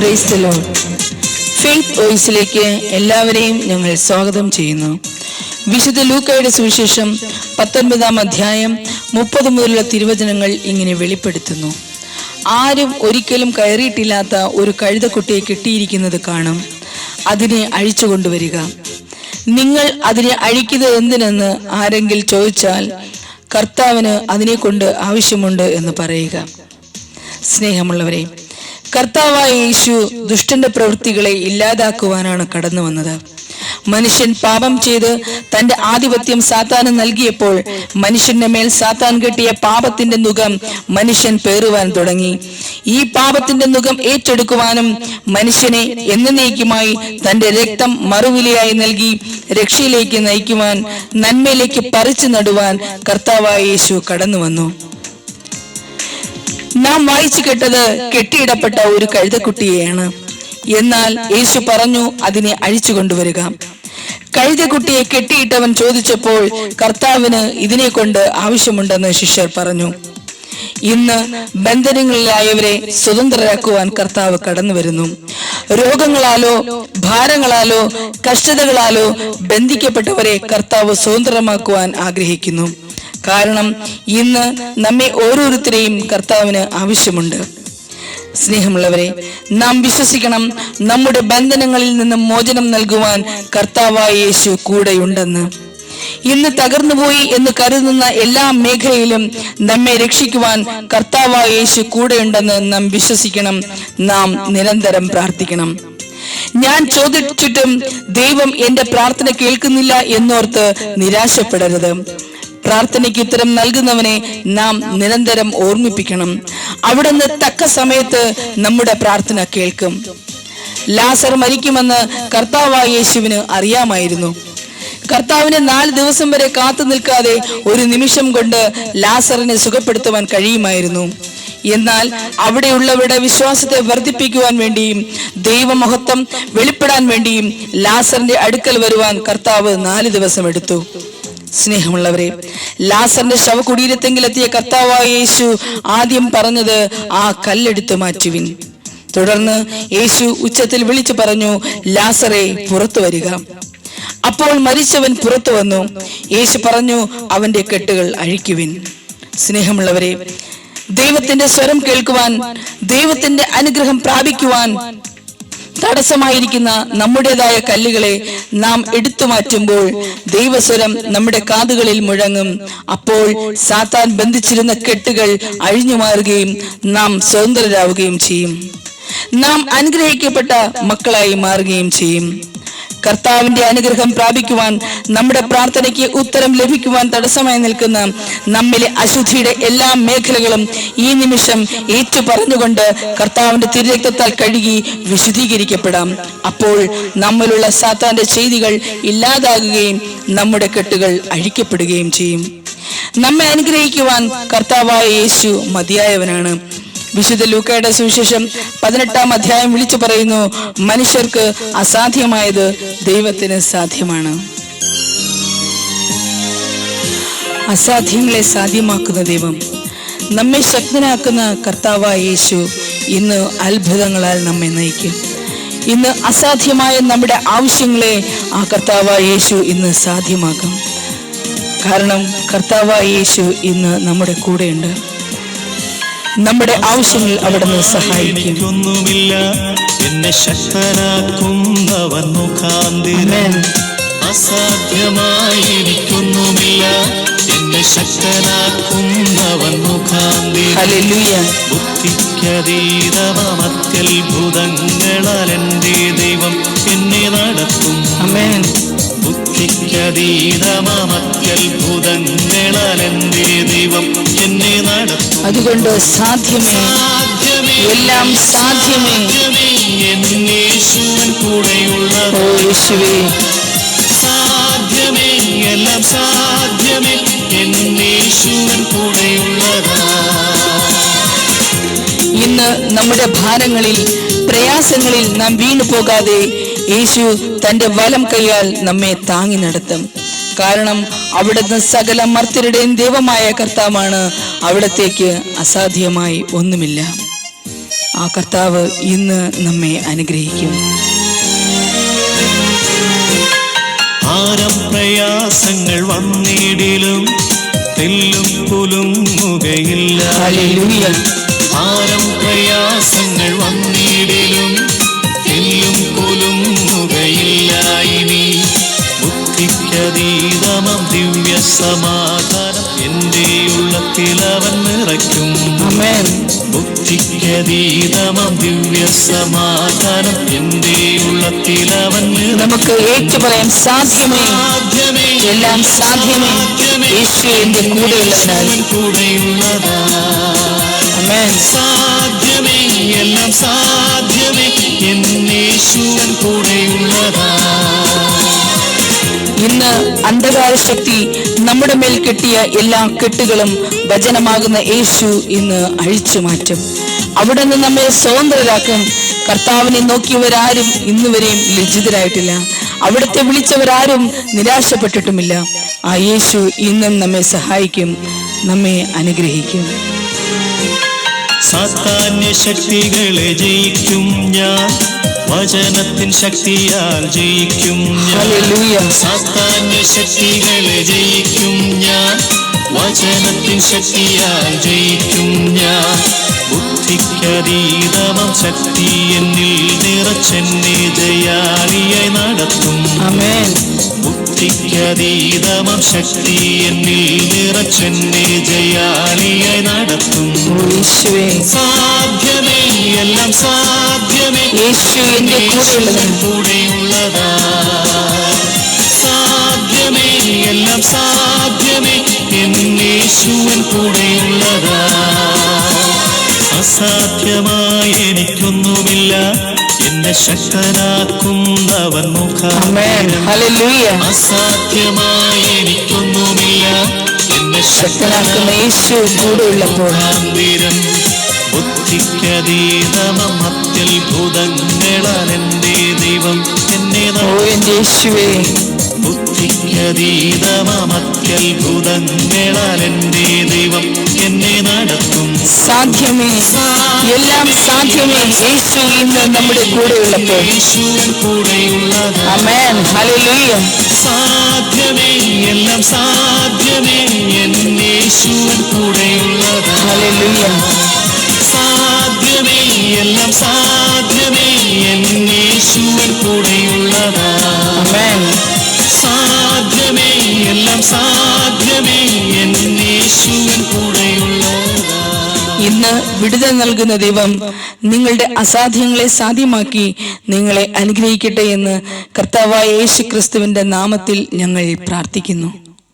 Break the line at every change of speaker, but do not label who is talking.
Praise the Lord. Faith വോയിസിലേക്ക് എല്ലാവരെയും ഞങ്ങൾ സ്വാഗതം ചെയ്യുന്നു. വിശുദ്ധ ലൂക്കായുടെ സുവിശേഷം 19-ാം അധ്യായം 30 മുതലുള്ള തിരുവചനങ്ങൾ ഇങ്ങനെ വെളിപ്പെടുത്തുന്നു. ആരും ഒരിക്കലും കയറിയിട്ടില്ലാത്ത ഒരു കഴുതക്കുട്ടിയെ കെട്ടിയിരിക്കുന്നത് കാണും. അതിനെ അഴിച്ചു കൊണ്ടുവരിക. നിങ്ങൾ അതിനെ അഴിക്കുന്നത് എന്തിനെന്ന് ആരെങ്കിലും ചോദിച്ചാൽ കർത്താവിന് അതിനെ കൊണ്ട് ആവശ്യമുണ്ട് എന്ന് പറയുക. സ്നേഹമുള്ളവരെ, കർത്താവായ യേശു ദുഷ്ടന്റെ പ്രവൃത്തികളെ ഇല്ലാതാക്കുവാനാണ് കടന്നു വന്നത്. മനുഷ്യൻ പാപം ചെയ്ത് തന്റെ ആധിപത്യം സാത്താന് നൽകിയപ്പോൾ മനുഷ്യന്റെ മേൽ സാത്താൻ കെട്ടിയ പാപത്തിന്റെ നുകം മനുഷ്യൻ പേറുവാൻ തുടങ്ങി. ഈ പാപത്തിന്റെ നുകം ഏറ്റെടുക്കുവാനും മനുഷ്യനെ എന്നേക്കുമായി തന്റെ രക്തം മറുവിലയായി നൽകി രക്ഷയിലേക്ക് നയിക്കുവാൻ, നന്മയിലേക്ക് പറിച്ചു നടുവാൻ കർത്താവായ യേശു കടന്നു വന്നു. നാം വായിച്ചു കേട്ടത് കെട്ടിയിടപ്പെട്ട ഒരു കഴുതക്കുട്ടിയെയാണ്. എന്നാൽ യേശു പറഞ്ഞു, അതിനെ അഴിച്ചു കൊണ്ടുവരിക. കഴുതക്കുട്ടിയെ കെട്ടിയിട്ടവൻ ചോദിച്ചപ്പോൾ കർത്താവിന് ഇതിനെ കൊണ്ട് ആവശ്യമുണ്ടെന്ന് ശിഷ്യർ പറഞ്ഞു. ഇന്ന് ബന്ധനങ്ങളിലായവരെ സ്വതന്ത്രരാക്കുവാൻ കർത്താവ് കടന്നു വരുന്നു. രോഗങ്ങളാലോ ഭാരങ്ങളാലോ കഷ്ടതകളാലോ ബന്ധിക്കപ്പെട്ടവരെ കർത്താവ് സ്വതന്ത്രമാക്കുവാൻ ആഗ്രഹിക്കുന്നു. കാരണം ഇന്ന് നമ്മെ ഓരോരുത്തരെയും കർത്താവിന് ആവശ്യമുണ്ട്. സ്നേഹമുള്ളവരെ, നാം വിശ്വസിക്കണം, നമ്മുടെ ബന്ധനങ്ങളിൽ നിന്നും മോചനം നൽകുവാൻ കർത്താവായ യേശു കൂടെയുണ്ടെന്ന്. ഇന്ന് തകർന്നുപോയി എന്ന് കരുതുന്ന എല്ലാ മേഖലയിലും നമ്മെ രക്ഷിക്കുവാൻ കർത്താവായ യേശു കൂടെയുണ്ടെന്ന് നാം വിശ്വസിക്കണം. നാം നിരന്തരം പ്രാർത്ഥിക്കണം. ഞാൻ ചോദിച്ചിട്ടും ദൈവം എന്റെ പ്രാർത്ഥന കേൾക്കുന്നില്ല എന്നോർത്ത് നിരാശപ്പെടരുത്. പ്രാർത്ഥനയ്ക്ക് ഉത്തരം നൽകുന്നവനെ നാം നിരന്തരം ഓർമ്മിപ്പിക്കണം. അവിടുന്ന് തക്ക സമയത്ത് നമ്മുടെ പ്രാർത്ഥന കേൾക്കും. ലാസർ മരിക്കുമെന്ന് കർത്താവായ യേശുവിന് അറിയാമായിരുന്നു. കർത്താവിന് 4 ദിവസം വരെ കാത്തു നിൽക്കാതെ ഒരു നിമിഷം കൊണ്ട് ലാസറിനെ സുഖപ്പെടുത്തുവാൻ കഴിയുമായിരുന്നു. എന്നാൽ അവിടെയുള്ളവരുടെ വിശ്വാസത്തെ വർദ്ധിപ്പിക്കുവാൻ വേണ്ടിയും ദൈവമഹത്വം വെളിപ്പെടാൻ വേണ്ടിയും ലാസറിന്റെ അടുക്കൽ വരുവാൻ കർത്താവ് 4 ദിവസം എടുത്തു. സ്നേഹമുള്ളവരെ, ലാസറിന്റെ ശവകുടീരത്തെങ്കിലെത്തിയ കർത്താവായ യേശു ആദ്യം പറഞ്ഞത്, ആ കല്ലെടുത്തു മാറ്റുവിൻ. തുടർന്ന് യേശു ഉച്ചത്തിൽ വിളിച്ചു പറഞ്ഞു, ലാസറെ പുറത്തു വരിക. അപ്പോൾ മരിച്ചവൻ പുറത്തു വന്നു. യേശു പറഞ്ഞു, അവന്റെ കെട്ടുകൾ അഴിക്കുവിൻ. സ്നേഹമുള്ളവരെ, ദൈവത്തിന്റെ സ്വരം കേൾക്കുവാൻ, ദൈവത്തിന്റെ അനുഗ്രഹം പ്രാപിക്കുവാൻ തടസ്സമായിരിക്കുന്ന നമ്മുടേതായ കല്ലുകളെ നാം എടുത്തു മാറ്റുമ്പോൾ ദൈവസ്വരം നമ്മുടെ കാതുകളിൽ മുഴങ്ങും. അപ്പോൾ സാത്താൻ ബന്ധിച്ചിരുന്ന കെട്ടുകൾ അഴിഞ്ഞു മാറുകയും നാം സ്വതന്ത്രരാവുകയും ചെയ്യും. നാം അനുഗ്രഹിക്കപ്പെട്ട മക്കളായി മാറുകയും ചെയ്യും. കർത്താവിന്റെ അനുഗ്രഹം പ്രാപിക്കുവാൻ, നമ്മുടെ പ്രാർത്ഥനയ്ക്ക് ഉത്തരം ലഭിക്കുവാൻ തടസ്സമായി നിൽക്കുന്ന നമ്മിലെ അശുദ്ധിയുടെ എല്ലാ മേഖലകളും ഈ നിമിഷം ഏറ്റു പറഞ്ഞുകൊണ്ട് കർത്താവിന്റെ തിരുരക്തത്താൽ കഴുകി വിശുദ്ധീകരിക്കപ്പെടാം. അപ്പോൾ നമ്മിലുള്ള സാത്താന്റെ ചെയ്തികൾ ഇല്ലാതാകുകയും നമ്മുടെ കെട്ടുകൾ അഴിക്കപ്പെടുകയും ചെയ്യും. നമ്മെ അനുഗ്രഹിക്കുവാൻ കർത്താവായ യേശു മതിയായവനാണ്. വിശുദ്ധ ലൂക്കായുടെ സുവിശേഷം 18-ാം അധ്യായം വിളിച്ചു പറയുന്നു, മനുഷ്യർക്ക് അസാധ്യമായത് ദൈവത്തിന് സാധ്യമാണ്. അസാധ്യങ്ങളെ സാധ്യമാക്കുന്ന ദൈവം, നമ്മെ ശക്തനാക്കുന്ന കർത്താവായ യേശു ഇന്ന് അത്ഭുതങ്ങളാൽ നമ്മെ നയിക്കും. ഇന്ന് അസാധ്യമായ നമ്മുടെ ആവശ്യങ്ങളെ ആ കർത്താവായ യേശു ഇന്ന് സാധ്യമാക്കും. കാരണം കർത്താവായ യേശു ഇന്ന് നമ്മുടെ കൂടെയുണ്ട്. നമ്മുടെ ആവശ്യങ്ങൾ അവിടുന്ന് സഹായിക്കും.
എന്നെ ശക്തനാക്കുന്നവൻ മുഖാന്തിരൻ, അസാധ്യമായി എനിക്കൊന്നുമില്ല. എന്നെ ശക്തനാക്കുന്നവൻ മുഖാന്തിരൻ,
ഹല്ലേലൂയ.
ബുദ്ധിക്കതീതമത്യത്ഭുതങ്ങളാൽ എൻ്റെ ദൈവം എന്നെ നടത്തും.
ആമേൻ.
ബുദ്ധിക്കതീതമത്യത്ഭുതങ്ങളാൽ എൻ്റെ ദൈവം എന്നെ നടത്തും.
അതുകൊണ്ട് സാധ്യമേ, എല്ലാം സാധ്യമേ.
എന്നേശുവൻ കൂടെയുള്ളത്.
ഓ യേശുവേ,
സാധ്യമേ, എല്ലാം സാധ്യമേ. എന്നേശുവൻ കൂടെയുള്ളതാ.
ഇന്ന് നമ്മുടെ ഭാരങ്ങളിൽ, പ്രയാസങ്ങളിൽ നാം വീണു പോകാതെ യേശു തന്റെ വലം കൈയാൽ നമ്മെ താങ്ങി നടത്തും. കാരണം അവിടുന്ന് സകല മർത്യരുടെയും ദൈവമായ കർത്താവാണ്. അവിടത്തേക്ക് അസാധ്യമായി ഒന്നുമില്ല. ആ കർത്താവ് ഇന്ന് നമ്മെ അനുഗ്രഹിക്കും.
ഭാരം പ്രയാസങ്ങൾ വന്നിടിലും തെല്ലും കുലുങ്ങുകയില്ല.
ഹല്ലേലൂയ.
ഭാരം പ്രയാസങ്ങൾ വന്നിടിലും തെല്ലും കുലുങ്ങുകയില്ല. ഇനി ബുദ്ധിക്കതീതമം ദിവ്യ സമാധാനം എൻ്റെ ഉള്ളത്തിൽ അവൻ നിറയ്ക്കും.
ആമേൻ.
ബുദ്ധിക്കതീതമം ദിവ്യ സമാധാനം എൻ്റെ ഉള്ളത്തിൽ അവൻ
നമുക്ക് ഏറ്റുപറയാം, സാധ്യമേ, എല്ലാം സാധ്യമേ, യേശു എന്റെ കൂടെയുള്ളതിനാൽ. ആമേൻ.
സാധ്യമേ, എല്ലാം സാധ്യമേ, എന്നേശുവൻ കൂടെയുള്ളതാ.
ഇന്ന് അന്ധകാര ശക്തി നമ്മുടെ മേൽ കെട്ടിയ എല്ലാ കെട്ടുകളും വചനമാകുന്ന യേശു ഇന്ന് അഴിച്ചു മാറ്റും. അവിടെ നിന്ന് നമ്മെ സ്വതന്ത്രരാക്കും. കർത്താവിനെ നോക്കിയവരാരും ഇന്നുവരെയും ലജ്ജിതരായിട്ടില്ല. അവിടുത്തെ വിളിച്ചവരാരും നിരാശപ്പെട്ടിട്ടുമില്ല. ആ യേശു ഇന്നും നമ്മെ സഹായിക്കും, നമ്മെ അനുഗ്രഹിക്കും.
സാത്താന്യ ശക്തികളെ ജയിക്കും ഞാൻ, വചനത്തിൻ ശക്തിയാൽ ജയിക്കും ഞാൻ.
ഹല്ലേലൂയ.
സാത്താന്യ ശക്തികളെ ജയിക്കും ഞാൻ, വചനത്തിൻ ശക്തിയാൽ ജയിക്കും ഞാൻ. ബുദ്ധിക്കതീതമം ശക്തി എന്നിൽ നിറച്ചെന്നെ ജയാളിയായി നടത്തും.
ആമേൻ.
ബുദ്ധിക്കതീതമം ശക്തി എന്നിൽ നിറച്ചെന്നെ ജയാളിയായി നടത്തും.
യേശുവേ,
സാധ്യമേ, എല്ലാം സാധ്യമേ,
യേശു എന്റെ
കൂടെയുള്ളതാ. സാധ്യമേ, എല്ലാം സാധ്യമേ, എന്നേശുവൻ കൂടെയുള്ളതാ. അസാധ്യമായി എനിക്കൊന്നുമില്ല, എന്നെ ശക്തനാക്കുന്നവൻ മുഖാന്തരം.
ആമേൻ. ഹല്ലേലൂയ.
അസാധ്യമായി എനിക്കൊന്നുമില്ല, എന്നെ
ശക്തനാക്കുന്ന യേശു കൂടെയുള്ളപ്പോൾ.
മുഖാന്തരം. ബുദ്ധിക്കതീതമം അത്യത്ഭുതങ്ങളാൽ എൻ്റെ ദൈവം എന്നെ
ഓ എന്റെ യേശുവേ,
ബുദ്ധിക്കതീതമം അത്യത്ഭുതങ്ങളാൽ എൻ്റെ ദൈവം എന്നെ നടത്തും.
സാധ്യമേ, എല്ലാം സാധ്യമേ, യേശു ഇന്ന് നമ്മുടെ കൂടെയുള്ളപ്പോൾ.
യേശുവൻ കൂടെയുള്ളതാ.
ആമേൻ. ഹല്ലേലൂയ.
സാധ്യമേ, എല്ലാം സാധ്യമേ, എന്നേശുവൻ കൂടെയുള്ളതാ.
ഹല്ലേലൂയ.
സാധ്യമേ, എല്ലാം സാധ്യമേ, എന്നേശുവൻ കൂടെയുള്ളതാ.
ആമേൻ.
സാധ്യമേ, എല്ലാം സാധ്യമേ, എന്നേശുവൻ കൂടെയുള്ളതാ.
ഇന്ന് വിടുതൽ നൽകുന്ന ദൈവം നിങ്ങളുടെ അസാധ്യങ്ങളെ സാധ്യമാക്കി നിങ്ങളെ അനുഗ്രഹിക്കട്ടെ എന്ന് കർത്താവായ യേശു ക്രിസ്തുവിന്റെ നാമത്തിൽ ഞങ്ങൾ പ്രാർത്ഥിക്കുന്നു.